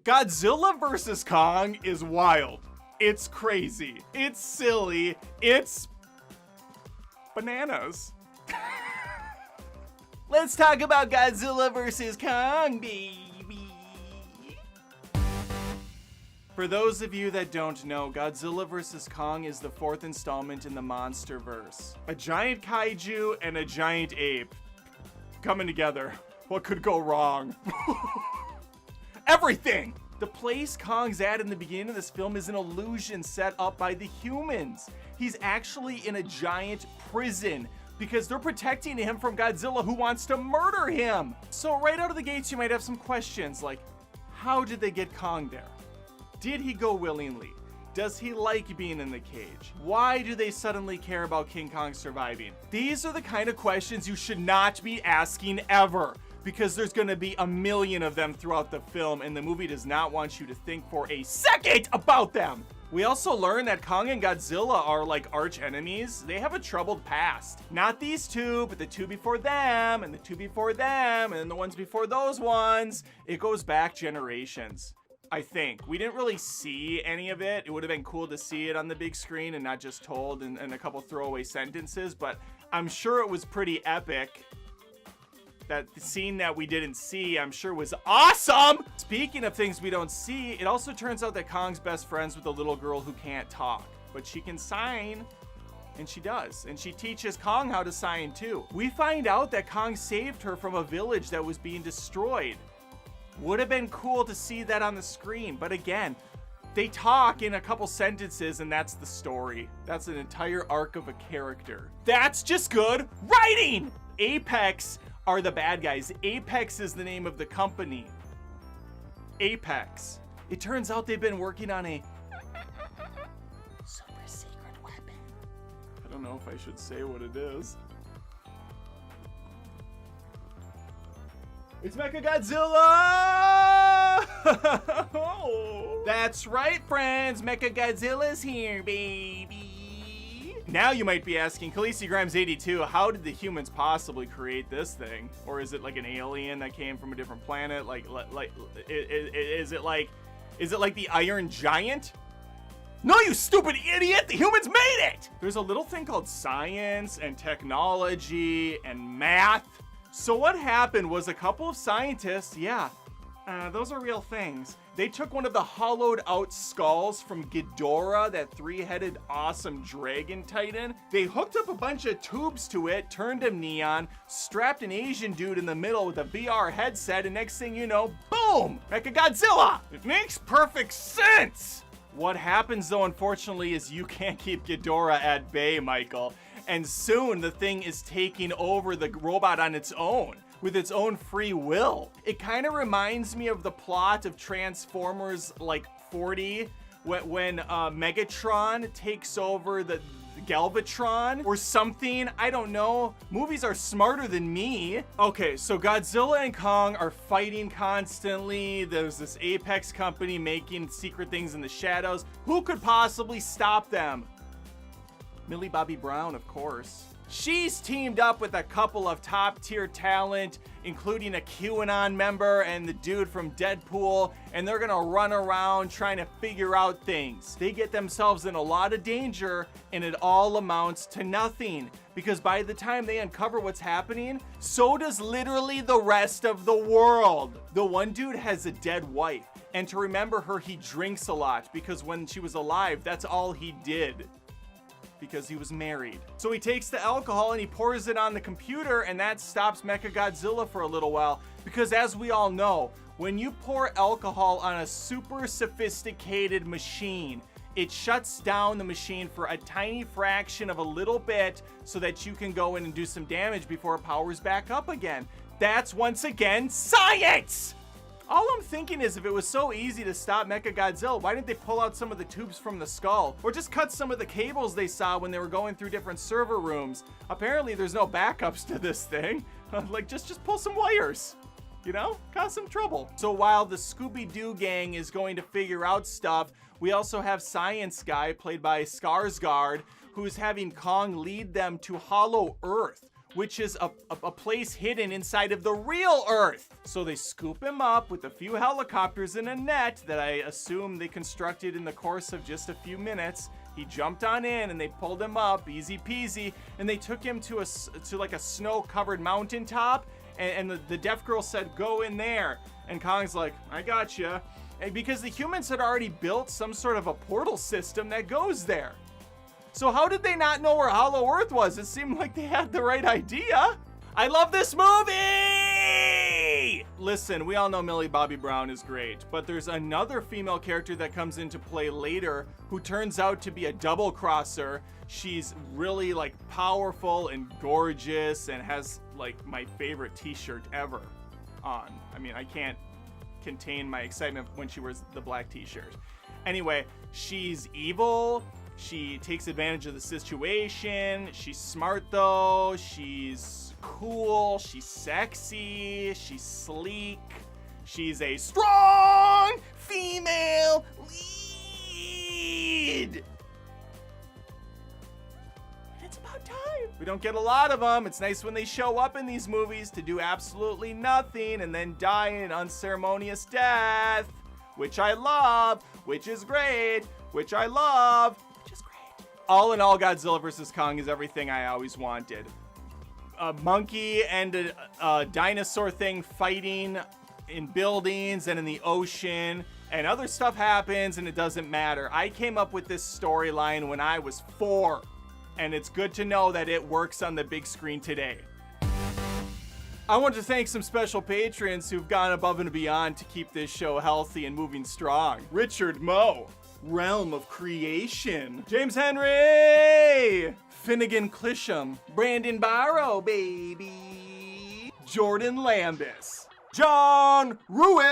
Godzilla vs. Kong is wild. It's crazy. It's silly. It's bananas. Let's talk about Godzilla vs. Kong, baby. For those of you that don't know, Godzilla vs. Kong is the 4th installment in the MonsterVerse. A giant kaiju and a giant ape coming together. What could go wrong? Everything! The place Kong's at in the beginning of this film is an illusion set up by the humans. He's actually in a giant prison because they're protecting him from Godzilla, who wants to murder him. So right out of the gates, you might have some questions like, how did they get Kong there? Did he go willingly? Does he like being in the cage? Why do they suddenly care about King Kong surviving? These are the kind of questions you should not be asking ever, because there's gonna be a million of them throughout the film, and the movie does not want you to think for a second about them. We also learn that Kong and Godzilla are like arch enemies. They have a troubled past. Not these two, but the two before them, and the two before them, and the ones before those ones. It goes back generations, I think. We didn't really see any of it. It would have been cool to see it on the big screen and not just told in a couple throwaway sentences, but I'm sure it was pretty epic. That scene that we didn't see, I'm sure was awesome! Speaking of things we don't see, it also turns out that Kong's best friends with a little girl who can't talk, but she can sign, and she does. And she teaches Kong how to sign too. We find out that Kong saved her from a village that was being destroyed. Would have been cool to see that on the screen, but again, they talk in a couple sentences and that's the story. That's an entire arc of a character. That's just good writing! Apex are the bad guys. Apex is the name of the company. Apex. It turns out they've been working on a super secret weapon. I don't know if I should say what it is. It's Mechagodzilla! That's right, friends. Mechagodzilla's here, baby. Now you might be asking, Khaleesi Grimes 82, how did the humans possibly create this thing? Or is it like an alien that came from a different planet? Is it like the Iron Giant? No, you stupid idiot! The humans made it! There's a little thing called science and technology and math. So what happened was a couple of scientists, those are real things. They took one of the hollowed out skulls from Ghidorah, that 3-headed awesome dragon titan. They hooked up a bunch of tubes to it, turned him neon, strapped an Asian dude in the middle with a VR headset, and next thing you know, boom! Mechagodzilla! It makes perfect sense! What happens though, unfortunately, is you can't keep Ghidorah at bay, Michael. And soon the thing is taking over the robot on its own, with its own free will. It kind of reminds me of the plot of Transformers like 40, when Megatron takes over the Galvatron or something. I don't know. Movies are smarter than me. Okay, so Godzilla and Kong are fighting constantly. There's this Apex company making secret things in the shadows. Who could possibly stop them? Millie Bobby Brown, of course. She's teamed up with a couple of top tier talent, including a QAnon member and the dude from Deadpool, and they're gonna run around trying to figure out things. They get themselves in a lot of danger, and it all amounts to nothing, because by the time they uncover what's happening, so does literally the rest of the world. The one dude has a dead wife, and to remember her, he drinks a lot, because when she was alive, that's all he did, because he was married. So he takes the alcohol and he pours it on the computer, and that stops Mechagodzilla for a little while, because as we all know, when you pour alcohol on a super sophisticated machine, it shuts down the machine for a tiny fraction of a little bit so that you can go in and do some damage before it powers back up again. That's once again science! All I'm thinking is, if it was so easy to stop Mechagodzilla, why didn't they pull out some of the tubes from the skull? Or just cut some of the cables they saw when they were going through different server rooms? Apparently there's no backups to this thing. Like, just pull some wires, you know? Cause some trouble. So while the Scooby-Doo gang is going to figure out stuff, we also have Science Guy, played by Skarsgård, who's having Kong lead them to Hollow Earth, which is a place hidden inside of the real Earth. So they scoop him up with a few helicopters and a net that I assume they constructed in the course of just a few minutes. He jumped on in and they pulled him up, easy peasy, and they took him to like a snow-covered mountaintop, and the deaf girl said, "Go in there." And Kong's like, "I gotcha." And because the humans had already built some sort of a portal system that goes there. So how did they not know where Hollow Earth was? It seemed like they had the right idea. I love this movie! Listen, we all know Millie Bobby Brown is great, but there's another female character that comes into play later who turns out to be a double crosser. She's really like powerful and gorgeous and has like my favorite t-shirt ever on. I mean, I can't contain my excitement when she wears the black t-shirt. Anyway, she's evil. She takes advantage of the situation. She's smart though. She's cool. She's sexy. She's sleek. She's a strong female lead. It's about time. We don't get a lot of them. It's nice when they show up in these movies to do absolutely nothing and then die an unceremonious death, which I love, which is great, which I love. All in all, Godzilla vs. Kong is everything I always wanted. A monkey and a dinosaur thing fighting in buildings and in the ocean, and other stuff happens and it doesn't matter. I came up with this storyline when I was 4, and it's good to know that it works on the big screen today. I want to thank some special patrons who've gone above and beyond to keep this show healthy and moving strong. Richard Moe, Realm of Creation, James Henry, Finnegan Clisham, Brandon Barrow, baby, Jordan Lambus, John Ruiz,